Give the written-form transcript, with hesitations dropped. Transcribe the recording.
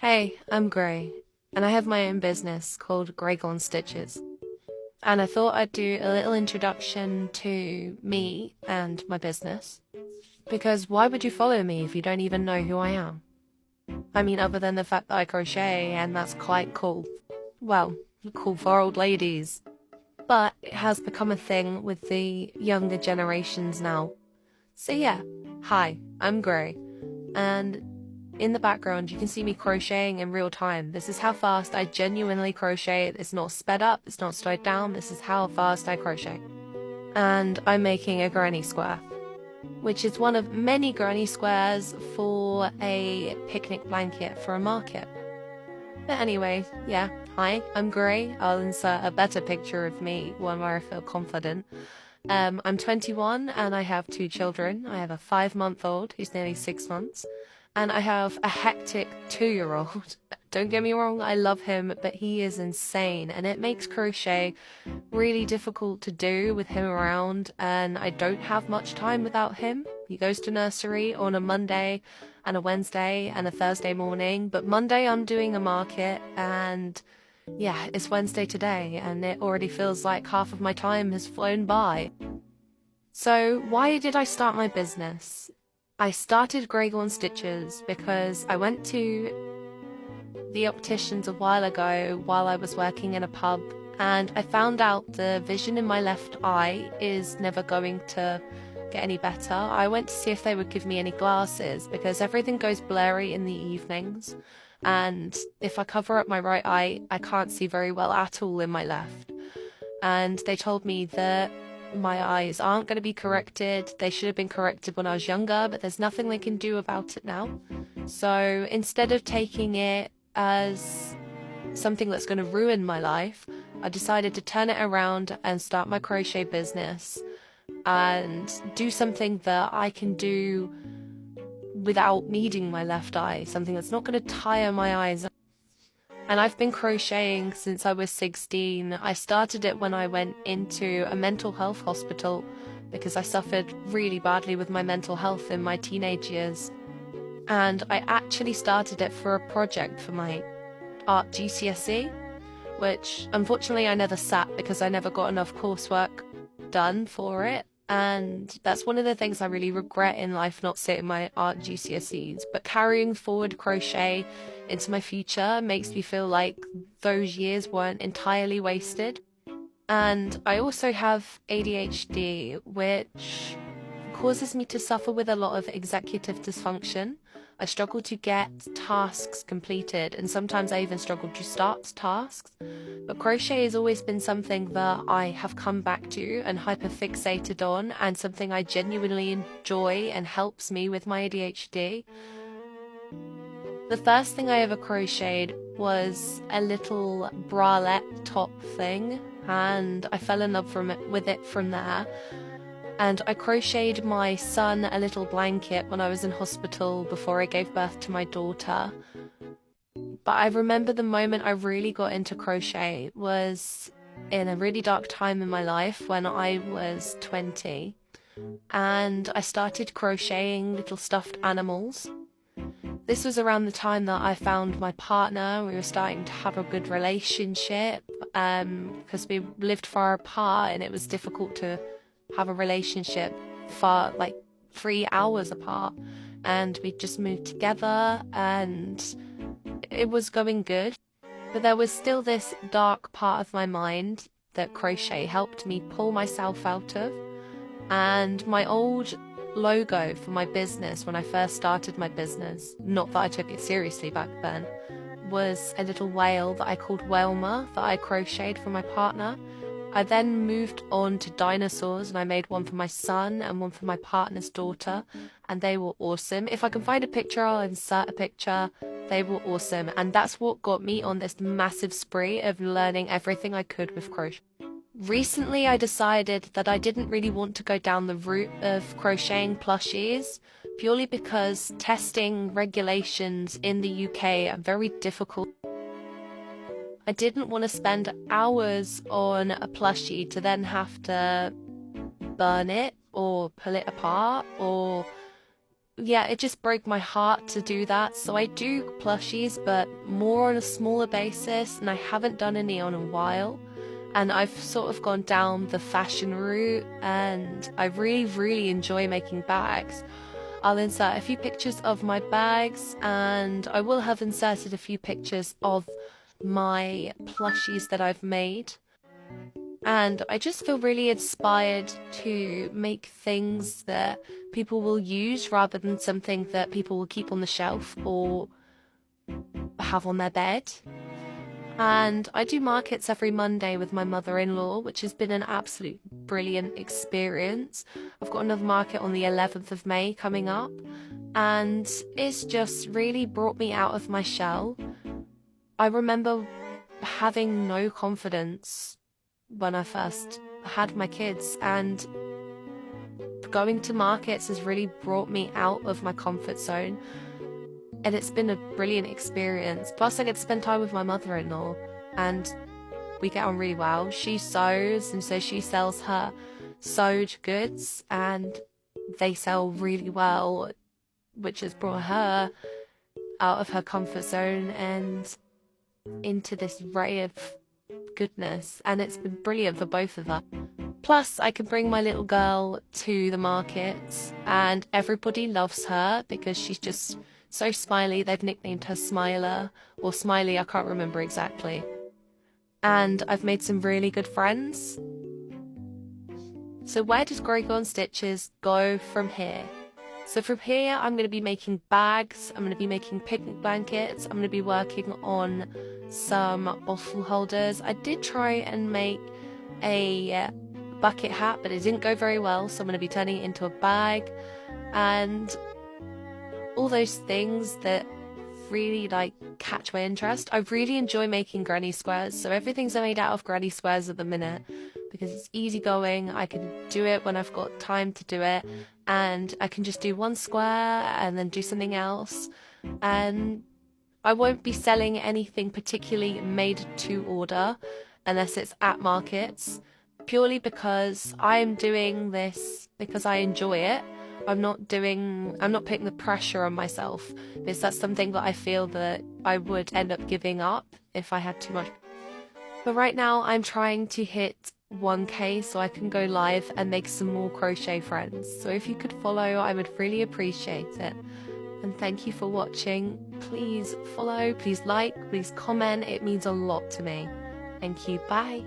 Hey, I'm Grey, and I have my own business called Greygon Stitches. And I thought I'd do a little introduction to me and my business. Because why would you follow me if you don't even know who I am? I mean, other than the fact that I crochet, and that's quite cool. Well, cool for old ladies. But it has become a thing with the younger generations now. So yeah, hi, I'm Grey, and in the background, you can see me crocheting in real time. This is how fast I genuinely crochet. It's not sped up, it's not slowed down. This is how fast I crochet. And I'm making a granny square, which is one of many granny squares for a picnic blanket for a market. But anyway, yeah, hi, I'm Grey. I'll insert a better picture of me, one where I feel confident. I'm 21 and I have two children. I have a 5-month-old who's nearly 6 months, and I have a hectic 2-year-old. Don't get me wrong, I love him, but he is insane, and it makes crochet really difficult to do with him around, and I don't have much time without him. He goes to nursery on a Monday and a Wednesday and a Thursday morning, but Monday I'm doing a market, and yeah, it's Wednesday today, and it already feels like half of my time has flown by. So why did I start my business? I started Greygon Stitches because I went to the opticians a while ago while I was working in a pub, and I found out the vision in my left eye is never going to get any better. I went to see if they would give me any glasses because everything goes blurry in the evenings, and if I cover up my right eye, I can't see very well at all in my left. And they told me that my eyes aren't going to be corrected. They should have been corrected when I was younger, but there's nothing they can do about it now. So instead of taking it as something that's going to ruin my life, I decided to turn it around and start my crochet business and do something that I can do without needing my left eye, something that's not going to tire my eyes. And I've been crocheting since I was 16. I started it when I went into a mental health hospital because I suffered really badly with my mental health in my teenage years. And I actually started it for a project for my art GCSE, which unfortunately I never sat because I never got enough coursework done for it. And that's one of the things I really regret in life, not sitting my art GCSEs. But carrying forward crochet into my future makes me feel like those years weren't entirely wasted. And I also have ADHD, which causes me to suffer with a lot of executive dysfunction. I struggle to get tasks completed, and sometimes I even struggle to start tasks. But crochet has always been something that I have come back to and hyperfixated on, and something I genuinely enjoy and helps me with my ADHD. The first thing I ever crocheted was a little bralette top thing, and I fell in love with it from there. And I crocheted my son a little blanket when I was in hospital before I gave birth to my daughter. But I remember the moment I really got into crochet was in a really dark time in my life when I was 20. And I started crocheting little stuffed animals. This was around the time that I found my partner. We were starting to have a good relationship because we lived far apart, and it was difficult to have a relationship for like 3 hours apart. And we just moved together and it was going good. But there was still this dark part of my mind that crochet helped me pull myself out of. And my old logo for my business when I first started my business, not that I took it seriously back then, was a little whale that I called Whalema that I crocheted for my partner. I then moved on to dinosaurs, and I made one for my son and one for my partner's daughter, and they were awesome. If I can find a picture, I'll insert a picture. They were awesome, and that's what got me on this massive spree of learning everything I could with crochet. Recently, I decided that I didn't really want to go down the route of crocheting plushies, purely because testing regulations in the UK are very difficult. I didn't want to spend hours on a plushie to then have to burn it or pull it apart or yeah, it just broke my heart to do that. So I do plushies, but more on a smaller basis, and I haven't done any on a while. And I've sort of gone down the fashion route, and I really, really enjoy making bags. I'll insert a few pictures of my bags, and I will have inserted a few pictures of my plushies that I've made. And I just feel really inspired to make things that people will use rather than something that people will keep on the shelf or have on their bed. And I do markets every Monday with my mother-in-law, which has been an absolute brilliant experience. I've got another market on the 11th of May coming up, and it's just really brought me out of my shell. I remember having no confidence when I first had my kids, and going to markets has really brought me out of my comfort zone, and it's been a brilliant experience. Plus I get to spend time with my mother-in-law, and we get on really well. She sews, and so she sells her sewed goods, and they sell really well, which has brought her out of her comfort zone and into this ray of goodness, and it's been brilliant for both of us. Plus, I can bring my little girl to the markets, and everybody loves her because she's just so smiley. They've nicknamed her Smiler, or Smiley, I can't remember exactly. And I've made some really good friends. So where does Greygon Stitches go from here? So from here, I'm going to be making bags, I'm going to be making picnic blankets, I'm going to be working on some bottle holders. I did try and make a bucket hat, but it didn't go very well, so I'm going to be turning it into a bag, and all those things that really catch my interest. I really enjoy making granny squares, so everything's made out of granny squares at the minute because it's easygoing. I can do it when I've got time to do it, and I can just do one square and then do something else, and I won't be selling anything particularly made to order unless it's at markets, purely because I'm doing this because I enjoy it. I'm not putting the pressure on myself, because that's something that I feel that I would end up giving up if I had too much. But right now I'm trying to hit 1K so I can go live and make some more crochet friends. So if you could follow, I would really appreciate it. And thank you for watching. Please follow, please like, please comment. It means a lot to me. Thank you. Bye.